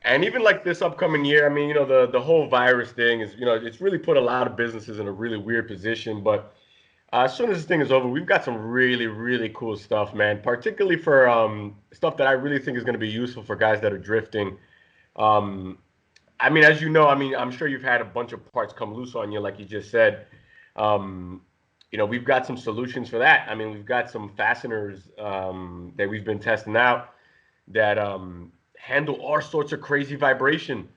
And even like this upcoming year, I mean, the whole virus thing is, it's really put a lot of businesses in a really weird position. But as soon as this thing is over, we've got some really, really cool stuff, man. Particularly for stuff that I really think is going to be useful for guys that are drifting. Um, I mean, as you know, I mean, I'm sure you've had a bunch of parts come loose on you, like you just said. Um, we've got some solutions for that. I mean, we've got some fasteners that we've been testing out that handle all sorts of crazy vibration,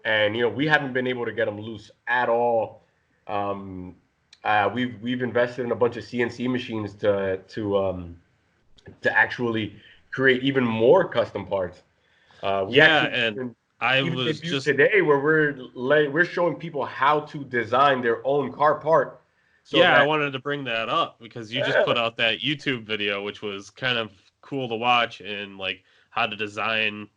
and we haven't been able to get them loose at all. Um, we've invested in a bunch of CNC machines to actually create even more custom parts. We Yeah, actually and I even was debuted just today where we're showing people how to design their own car part so yeah, I that wanted to bring that up because you just yeah, put out that YouTube video, which was kind of cool to watch, and like how to design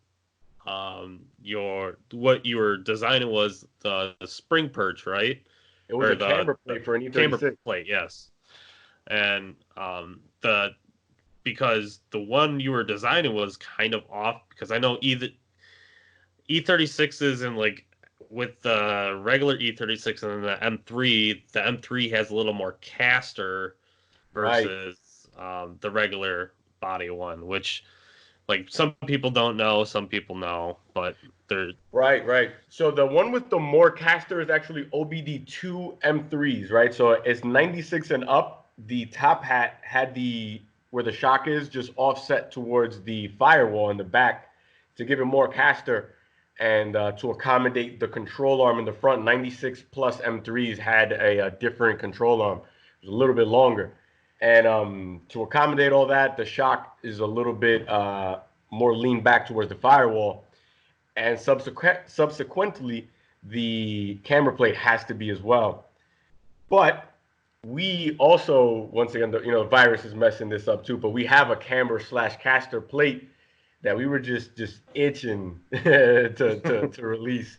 your what you were designing was the spring perch, right? it was Or a the, camber the plate for an camber E36. plate, yes. And the because the one you were designing was kind of off because I know either E36s and like with the regular E36 and the M3 has a little more caster Right. versus the regular body one, which like some people don't know, some people know, but they're Right, right. So the one with the more caster is actually OBD2 M3s, right? So it's 96 and up. The top hat had the where the shock is just offset towards the firewall in the back to give it more caster and to accommodate the control arm in the front. 96 plus M3s had a different control arm. It was a little bit longer. And to accommodate all that, the shock is a little bit more lean back towards the firewall, and subsequently the camera plate has to be as well. But we also, once again, virus is messing this up too. But we have a camber slash caster plate that we were just itching to release.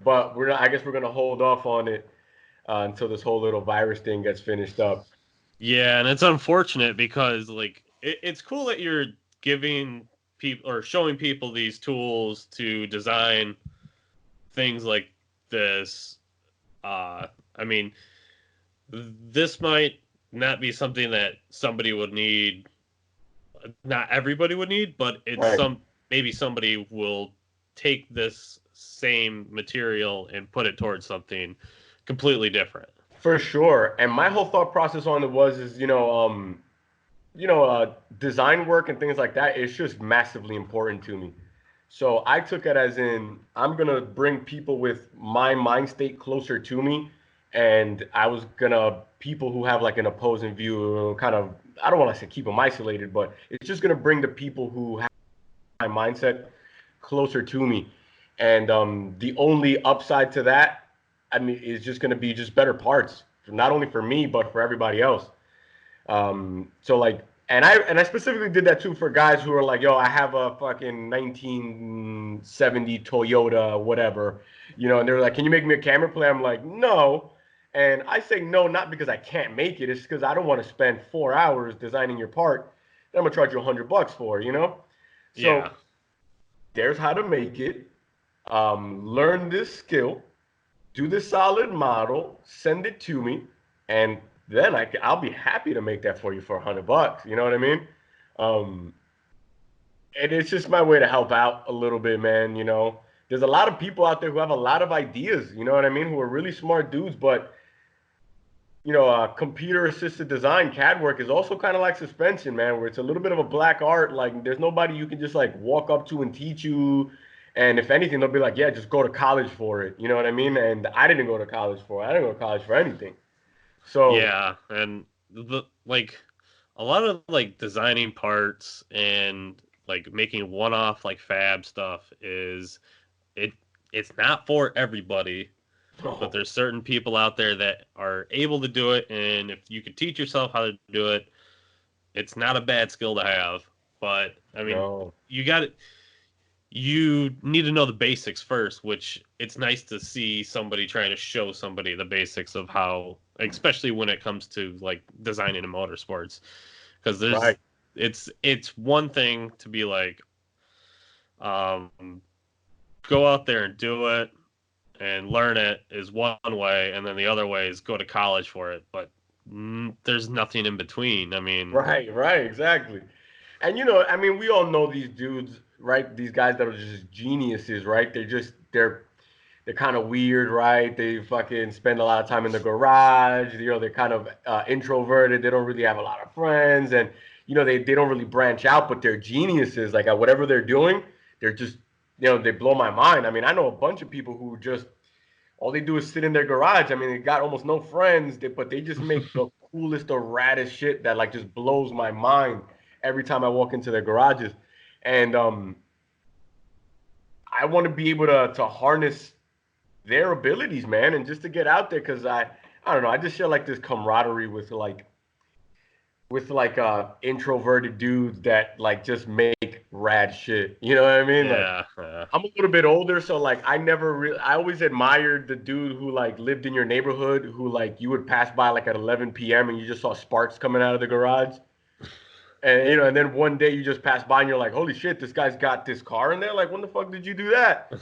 But we're not. I guess we're gonna hold off on it until this whole little virus thing gets finished up. yeah, and it's unfortunate because like it's cool that you're giving people or showing people these tools to design things like this. I mean, this might not be something that somebody would need, not everybody would need, but it's Right. some maybe somebody will take this same material and put it towards something completely different. For sure. And my whole thought process on it was is design work and things like that, it's just massively important to me. So I took it as in I'm gonna bring people with my mind state closer to me, and I was gonna people who have like an opposing view, kind of. I don't want to say keep them isolated, but it's just gonna bring the people who have my mindset closer to me. And the only upside to that, I mean, is just gonna be just better parts, not only for me but for everybody else. So like, and I specifically did that too for guys who are like, yo, I have a fucking 1970 Toyota, whatever, and they're like, can you make me a camera play? I'm like, no. And I say no, not because I can't make it. It's because I don't want to spend 4 hours designing your part that I'm gonna charge you $100 for. Yeah. So there's how to make it. Learn this skill, do the solid model, send it to me, and then I'll be happy to make that for you for $100. You know what I mean? Um, and it's just my way to help out a little bit, man. There's a lot of people out there who have a lot of ideas. You know what I mean? Who are really smart dudes, but computer assisted design, CAD work is also kind of like suspension, man, where it's a little bit of a black art. Like, there's nobody you can just like walk up to and teach you. And if anything, they'll be like, yeah, just go to college for it. You know what I mean? And I didn't go to college for it. I didn't go to college for anything. So, Yeah, and the like a lot of like designing parts and like making one-off like fab stuff is it it's not for everybody, but no, there's certain people out there that are able to do it, and if you can teach yourself how to do it, it's not a bad skill to have. But I mean, no. you got you need to know the basics first, which it's nice to see somebody trying to show somebody the basics of how, especially when it comes to like designing in motorsports, because Right. it's one thing to be like, um, go out there and do it and learn it is one way, and then the other way is go to college for it. But there's nothing in between. I mean, Right, exactly. And you know, I mean, we all know these dudes, right? These guys that are just geniuses, right? They're kind of weird, right? They fucking spend a lot of time in the garage. You know, they're kind of introverted. They don't really have a lot of friends, and you know, they don't really branch out. But they're geniuses. Like at whatever they're doing, they're just, you know, they blow my mind. I mean, I know a bunch of people who just all they do is sit in their garage. I mean, they got almost no friends, but they just make the coolest or raddest shit that like just blows my mind every time I walk into their garages. And I want to be able to harness their abilities, man, and just to get out there because I don't know, I just feel like this camaraderie with like introverted dudes that like just make rad shit. You know what I mean? Like yeah. I'm a little bit older, so like I always admired the dude who like lived in your neighborhood who like you would pass by like at 11 p.m. and you just saw sparks coming out of the garage. And you know, and then one day you just pass by and you're like, holy shit, this guy's got this car in there. Like, when the fuck did you do that?